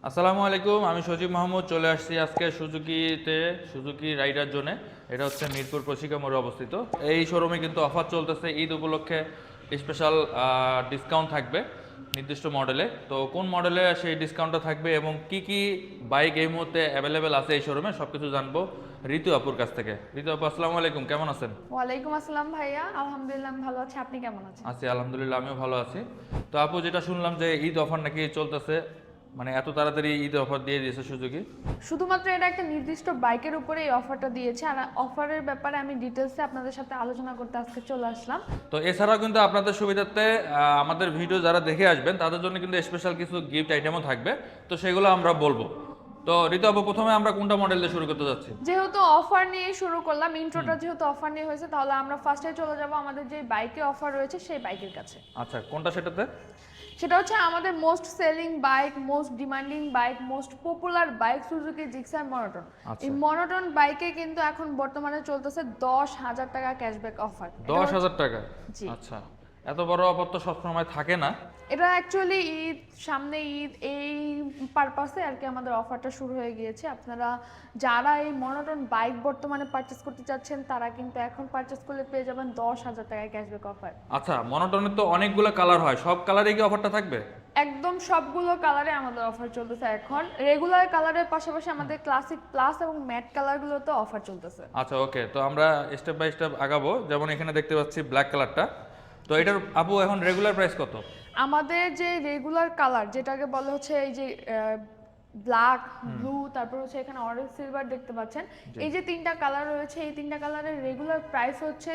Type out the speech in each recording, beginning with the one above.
আসসালামু আলাইকুম, আমি সজীব মাহমুদ চলে আসছি আজকে সুজুকি রাইডার জোনে। এটা হচ্ছে মিরপুর প্রশিকা মোড়ে অবস্থিত। এই শোরুমে কিন্তু অফার চলতেছে, ঈদ উপলক্ষে স্পেশাল ডিসকাউন্ট থাকবে নির্দিষ্ট মডেলে। তো কোন মডেলে সেই ডিসকাউন্টটা থাকবে এবং কি কি বাইক এই মুহূর্তে অ্যাভেলেবেল আছে এই শোরুমে সব কিছু জানবো ঋতু আপুর কাছ থেকে। ঋতু আপু, আসসালামু আলাইকুম, কেমন আছেন? ওয়ালাইকুম আসসালাম ভাইয়া, আলহামদুলিল্লাহ আমি ভালো আছি। আপনি কেমন আছেন? আছি আলহামদুলিল্লাহ, আমিও ভালো আছি। তো আপু, যেটা শুনলাম যে ঈদ অফার নাকি চলতেছে, মানে এত তাড়াতাড়ি ঈদ অফার দিয়ে দিয়েছে সুজুকি? শুধুমাত্র এটা একটা নির্দিষ্ট বাইকের উপরে এই অফারটা দিয়েছে, আর অফারের ব্যাপারে আমি ডিটেলসে আপনাদের সাথে আলোচনা করতে আজকে চলে আসলাম। তো এছাড়াও কিন্তু আপনাদের সুবিধার্থে আমাদের ভিডিও যারা দেখে আসবেন তাদের জন্য কিন্তু স্পেশাল কিছু গিফট আইটেমও থাকবে, তো সেগুলো আমরা বলবো। তো ঋতু আপু, প্রথমে আমরা কোনটা মডেল দিয়ে শুরু করতে যাচ্ছি? যেহেতু অফার নিয়ে শুরু করলাম, ইন্ট্রোটা যেহেতু অফার নিয়ে হয়েছে, তাহলে আমরা ফার্স্টে চলে যাব আমাদের যে বাইকে অফার রয়েছে সেই বাইকের কাছে। আচ্ছা, কোনটা সেটাতে? সেটা হচ্ছে আমাদের most selling bike, most demanding bike, most popular bike Suzuki Gixxer monotone. আচ্ছা। এই মনোটন বাইকে কিন্তু এখন বর্তমানে চলতেছে 10,000 টাকা ক্যাশব্যাক অফার। 10,000 টাকা? জি। আচ্ছা, এত বড় অফার তো সবসময় থাকে না। এটা অ্যাকচুয়ালি ঈদ, সামনে ঈদ, এই পারপাসে আর কি আমাদের অফারটা শুরু হয়ে গিয়েছে। আপনারা যারা এই মনোটন বাইক বর্তমানে পারচেস করতে চাচ্ছেন তারা কিন্তু এখন পারচেস করলে পেয়ে যাবেন 10,000 টাকায় ক্যাশব্যাক অফার। আচ্ছা, মনোটনের তো অনেকগুলো কালার হয়, সব কালারে কি অফারটা থাকবে? একদম সবগুলো কালারে আমাদের অফার চলতেছে এখন। রেগুলার কালারের পাশাপাশি আমাদের ক্লাসিক প্লাস এবং ম্যাট কালারগুলোতে অফার চলতেছে। আচ্ছা, ওকে, তো আমরা স্টেপ বাই স্টেপ আগাবো। যেমন এখানে দেখতে পাচ্ছি ব্ল্যাক কালারটা, তো এটার আপু এখন রেগুলার প্রাইস কত? আমাদের যে রেগুলার কালার যেটাকে বলা হচ্ছে এই যে ব্ল্যাক, ব্লু, তারপর হচ্ছে এখানে অরেঞ্জ, সিলভার দেখতে পাচ্ছেন, এই যে তিনটা কালার রয়েছে, এই তিনটা কালারের রেগুলার প্রাইস হচ্ছে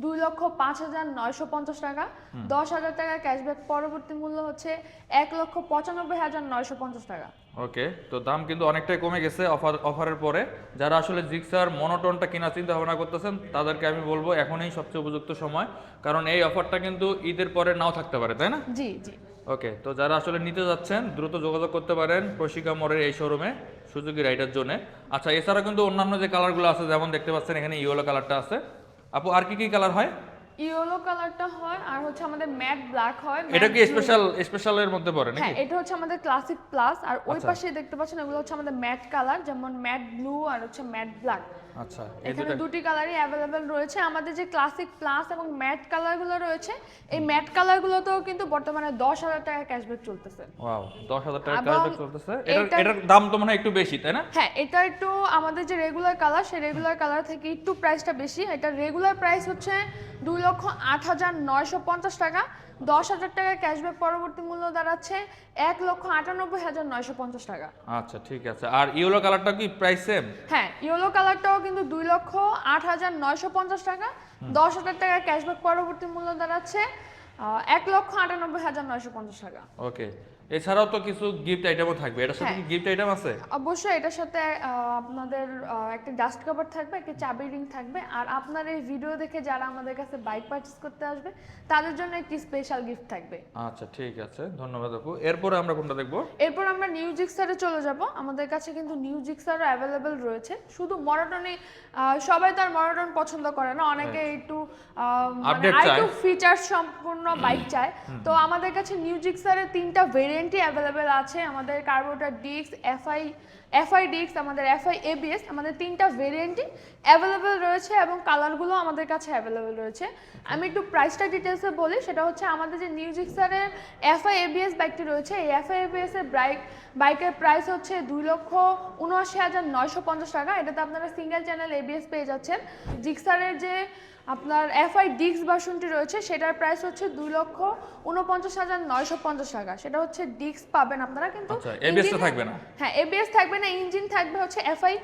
2,05,950 টাকা। 10,000 টাকা ক্যাশব্যাক পরবর্তী মূল্য হচ্ছে 1,95,950 টাকা। ওকে, তো দাম কিন্তু অনেকটাই কমে গেছে অফারের পরে। যারা আসলে জিক্সার মনোটনটা কেনার চিন্তা ভাবনা করতেছেন তাদেরকে আমি বলবো এখনই সবচেয়ে উপযুক্ত সময়, কারণ এই অফারটা কিন্তু ঈদের পরে নাও থাকতে পারে, তাই না? জি জি। ওকে, তো যারা আসলে নিতে যাচ্ছেন দ্রুত যোগাযোগ করতে পারেন প্রশিকা মোড়ের এই শোরুমে সুজুকি রাইডার জন্য। আচ্ছা, এছাড়া কিন্তু অন্যান্য যে কালারগুলো আছে, যেমন দেখতে পাচ্ছেন এখানে ইয়েলো কালারটা আছে। আপু, আর কি কি কালার হয়? ইয়েলো কালারটা হয়, আর হচ্ছে আমাদের ম্যাট ব্ল্যাক হয়। এটা কি স্পেশালের মধ্যে পড়ে হ্যাঁ, নাকি? এটা হচ্ছে আমাদের ক্লাসিক প্লাস, আর ওই আচ্ছা। পাশে দেখতে পাচ্ছেন এগুলো হচ্ছে আমাদের ম্যাট কালার, যেমন ম্যাট ব্লু আর হচ্ছে ম্যাট ব্ল্যাক। আচ্ছা, এই এখানে দুটো। দুটি কালারই অ্যাভেলেবেল রয়েছে। আমাদের যে ক্লাসিক প্লাস এবং ম্যাট কালারগুলো রয়েছে, এই ম্যাট কালারগুলোতেও কিন্তু বর্তমানে 10,000 টাকা ক্যাশব্যাক চলতেছে। ওয়াও, 10,000 টাকা এবং ক্যাশব্যাক চলতেছে। এটার দাম তো মনে হয় একটু বেশি, তাই না? হ্যাঁ, এটা একটু আমাদের যে রেগুলার কালার, সেই রেগুলার কালার থেকে একটু প্রাইসটা বেশি। এটা রেগুলার প্রাইস হচ্ছে 2,08,950 টাকা। 10,000 টাকা ক্যাশব্যাক পরবর্তী মূল্য দাঁড়াচ্ছে 1,98,950 টাকা। আচ্ছা, ঠিক আছে। আর ইয়েলো কালারটা কি প্রাইস সেম? হ্যাঁ, ইয়েলো কালারটাও কিন্তু 2,08,950 টাকা। 10,000 টাকা ক্যাশব্যাক পরবর্তী মূল্য দাঁড়াচ্ছে 1,98,950 টাকা। ওকে, এছাড়াও তো কিছু গিফট আইটেমও থাকবে, এটার সাথে কি হ্যাঁ। গিফট আইটেম আছে? অবশ্যই এটার সাথে আপনাদের একটা ডাস্ট কভার থাকবে, একটা চাবি রিং থাকবে, আর আপনার এই ভিডিও দেখে যারা আমাদের কাছে বাইক পারচেজ করতে আসবে তাদের জন্য একটি স্পেশাল গিফট থাকবে। আচ্ছা, ঠিক আছে, ধন্যবাদ আপু। এরপরে আমরা কোনটা দেখবো? এরপর আমরা নিউ জিক্সারে চলে যাব। আমাদের কাছে কিন্তু নিউ জিক্সারও অ্যাভেলেবেল রয়েছে। শুধু মনোটনই, সবাই তার মনোটন পছন্দ করে না, অনেকে একটু মানে Update আরেকটু চায়। ফিচার সম্পূর্ণ বাইক চায়। তো আমাদের কাছে নিউ জিক্সারের তিনটা ভেরিয়েন্টই অ্যাভেলেবেল আছে। আমাদের কার্বোরেটর ডিস্ক, এফআই ডিস্ক, আমাদের এফআই এবিএস, আমাদের তিনটা ভেরিয়েন্টই অ্যাভেলেবেল রয়েছে এবং কালারগুলো আমাদের কাছে অ্যাভেলেবেল রয়েছে। আমি একটু প্রাইসটা ডিটেলসে বলি। সেটা হচ্ছে আমাদের যে নিউ জিক্সারের এফআই এবিএস বাইকটি রয়েছে, এই এফআই এবিএস এর বাইকের প্রাইস হচ্ছে 2,79,950 টাকা। এটাতে আপনারা সিঙ্গেল চ্যানেল এবিএস পেয়ে যাচ্ছেন। জিক্সারের যে আপনার এফআই ডিস্ক ভার্সনটি রয়েছে সেটার প্রাইস হচ্ছে 2,49,950 টাকা। সেটা হচ্ছে ডিস্ক পাবেন আপনারা, কিন্তু আচ্ছা, এবিএস তো থাকবে না? হ্যাঁ, এবিএস থাকবে না, ইঞ্জিন থাকবে হচ্ছে এফআই।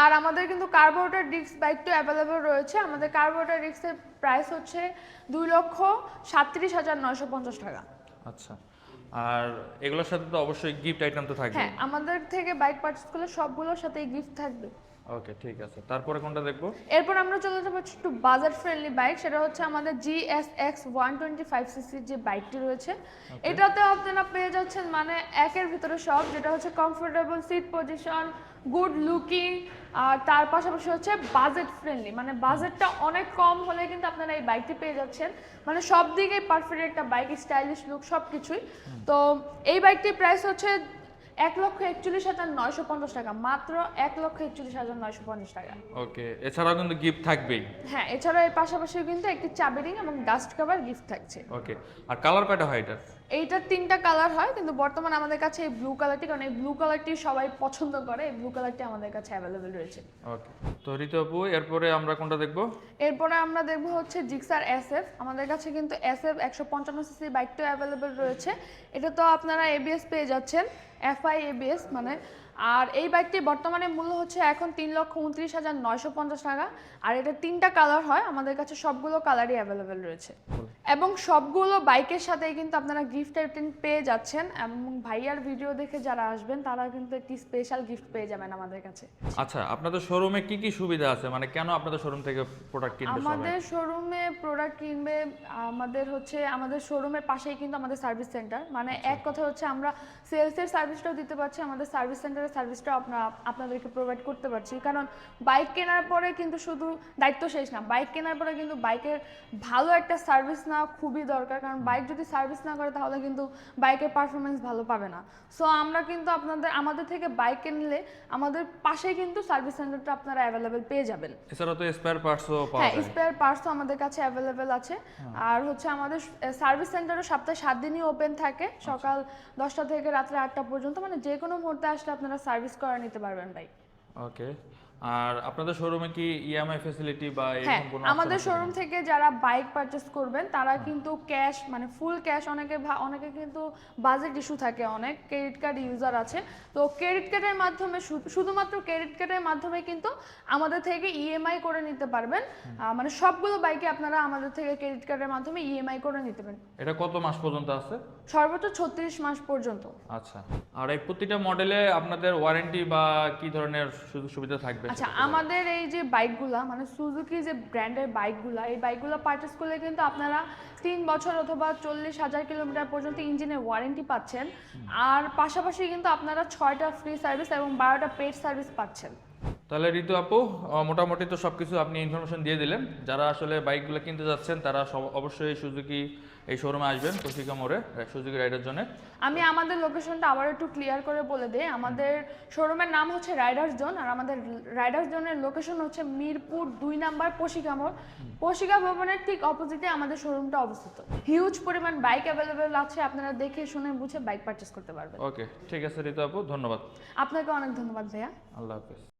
আর আমাদের কিন্তু কার্বোরেটর ডিস্ক বাইকটা অ্যাভেলেবল রয়েছে। আমাদের কার্বোরেটর ডিস্কের প্রাইস হচ্ছে 2,37,950 টাকা। আচ্ছা, আর এগুলোর সাথে তো অবশ্যই গিফট আইটেম তো থাকবে। হ্যাঁ, আমাদের থেকে বাইক পারচেজ করলে সবগুলোর সাথেই গিফট থাকবে। ওকে, ঠিক আছে, তারপরে কোনটা দেখবো? এরপর আমরা চলে যাবো একটু বাজেট ফ্রেন্ডলি বাইক। সেটা হচ্ছে আমাদের GSX 125cc যে বাইকটি রয়েছে, এটাতে আপনারা পেয়ে যাচ্ছেন মানে একের ভিতরে সব, যেটা হচ্ছে comfortable seat position, good looking, আর তার পাশাপাশি হচ্ছে বাজেট ফ্রেন্ডলি, মানে বাজেটটা অনেক কম হলে কিন্তু আপনারা এই বাইকটি পেয়ে যাচ্ছেন। মানে সব দিকেই পারফেক্ট একটা বাইক, স্টাইলিশ লুক সব কিছুই। তো এই বাইকটির প্রাইস হচ্ছে 1,41,950 টাকা, মাত্র 1,41,950 টাকা। ওকে, এছাড়াও কিন্তু গিফট থাকবেই। হ্যাঁ, এছাড়া এর পাশাপাশি কিন্তু একটি চাবি রিং এবং ডাস্ট কভার গিফট থাকছে। ওকে, আর কালার কয়টা হয় এটার? এইটার 3টা কালার হয়, কিন্তু বর্তমানে আমাদের কাছে এই ব্লু কালারটি, কারণ এই ব্লু কালারটি সবাই পছন্দ করে, এই ব্লু কালারটি আমাদের কাছে অ্যাভেলেবেল রয়েছে। ওকে, তো ঋতু আপু এরপরে আমরা কোনটা দেখব? এরপরে আমরা দেখব হচ্ছে জিক্সার এসএফ। আমাদের কাছে কিন্তু এসএফ 155 সিসি বাইকটা অ্যাভেলেবেল রয়েছে। এটা তো আপনারা এবিএস পেয়ে যাচ্ছেন, এফআই এবিএস মানে। আর এই বাইকটি বর্তমানে মূল্য হচ্ছে এখন 3,29,950 টাকা। আর এটা 3টা কালার হয়, আমাদের কাছে সবগুলো কালারই অ্যাভেলেবেল রয়েছে। এবং সবগুলো বাইকের সাথেই কিন্তু আপনারা গিফট আইটেম পেয়ে যাচ্ছেন, এবং ভাইয়ার ভিডিও দেখে যারা আসবেন তারা কিন্তু একটি স্পেশাল গিফট পেয়ে যাবেন আমাদের কাছে। আচ্ছা, আপনাদের শোরুমে কি কি সুবিধা আছে, মানে কেন আপনাদের শোরুম থেকে প্রোডাক্ট কিনবে সবাই? আমাদের শোরুমে প্রোডাক্ট কিনবে, আমাদের শোরুমের পাশেই কিন্তু আমাদের সার্ভিস সেন্টার, মানে এক কথা হচ্ছে আমরা সেলসের সার্ভিসটাও দিতে পারছি, আমাদের সার্ভিস সেন্টারের সার্ভিসটাও আপনাদেরকে প্রোভাইড করতে পারছি। কারণ বাইক কেনার পরে কিন্তু শুধু দায়িত্ব শেষ না, বাইক কেনার পরে কিন্তু বাইকের ভালো একটা সার্ভিস নেওয়া খুবই দরকার, কারণ বাইক যদি সার্ভিস না করে তাহলে কিন্তু বাইকের পারফরমেন্স ভালো পাবে না। সো আমরা কিন্তু আমাদের থেকে বাইক কিনলে আমাদের পাশেই কিন্তু সার্ভিস সেন্টারটা আপনারা অ্যাভেলেবেল পেয়ে যাবেন। এছাড়া তো স্পেয়ার পার্টসও পাওয়া হ্যাঁ, যায়। স্পেয়ার পার্টসও আমাদের কাছে অ্যাভেলেবেল আছে। আর হচ্ছে আমাদের সার্ভিস সেন্টারও সপ্তাহে 7 দিনই ওপেন থাকে, সকাল 10টা থেকে রাত্রে 8টা পর্যন্ত, মানে যে কোনো মুহূর্তে আসলে আপনারা সার্ভিস করে নিতে পারবেন ভাই। ওকে, আর আপনাদের শোরুমে কি ইএমআই ফ্যাসিলিটি বা হ্যাঁ, এরকম কোনো আমাদের শোরুম থেকে যারা বাইক পারচেজ করবেন তারা কিন্তু ক্যাশ, মানে ফুল ক্যাশ, অনেকে কিন্তু বাজেট ইস্যু থাকে, অনেক ক্রেডিট কার্ড ইউজার আছে, তো ক্রেডিট কার্ডের মাধ্যমে শুধুমাত্র ক্রেডিট কার্ডের মাধ্যমে কিন্তু আমাদের থেকে ইএমআই করে নিতে পারবেন। মানে সবগুলো বাইকে আপনারা আমাদের থেকে ক্রেডিট কার্ডের মাধ্যমে ইএমআই করে নিতে পারেন। এটা কত মাস পর্যন্ত আছে? সর্বোচ্চ 36 মাস পর্যন্ত। আচ্ছা, আর এই প্রতিটা মডেলে আপনাদের ওয়ারেন্টি বা কি ধরনের সুযোগ সুবিধা থাকবে? আচ্ছা, আমাদের এই যে বাইকগুলা, মানে সুজুকি যে ব্র্যান্ডের বাইকগুলা, এই বাইকগুলো পারচেস করলে কিন্তু আপনারা 3 বছর অথবা 40,000 কিলোমিটার পর্যন্ত ইঞ্জিনের ওয়ারেন্টি পাচ্ছেন। আর পাশাপাশি কিন্তু আপনারা 6টা ফ্রি সার্ভিস এবং 12টা পেড সার্ভিস পাচ্ছেন। তাহলে ঋতু আপু, মোটামুটি তো সবকিছু আপনি ইনফরমেশন দিয়ে দিলেন। যারা আসলে বাইকগুলো কিনতে যাচ্ছেন তারা অবশ্যই সুজুকি এই শোরুমে আসবেন, প্রশিকা মোড়ে, সুজুকি রাইডার জন্য। আমি আমাদের লোকেশনটা আবার একটু ক্লিয়ার করে বলে দিই। আমাদের শোরুমের নাম হচ্ছে রাইডার্স জোন, আর আমাদের রাইডার্স জোনের লোকেশন হচ্ছে মিরপুর 2 নাম্বার পশিকা মোড়। পশিকা ভবনের ঠিক অপোজিটে আমাদের শোরুমটা অবস্থিত। হিউজ পরিমাণ বাইক অ্যাভেলেবেল আছে, আপনারা দেখে শুনে বুঝে বাইক পারচেস করতে পারবেন। ওকে, ঠিক আছে ঋতু আপু, ধন্যবাদ। আপনাকে অনেক ধন্যবাদ ভাইয়া। আল্লাহ হাফেজ।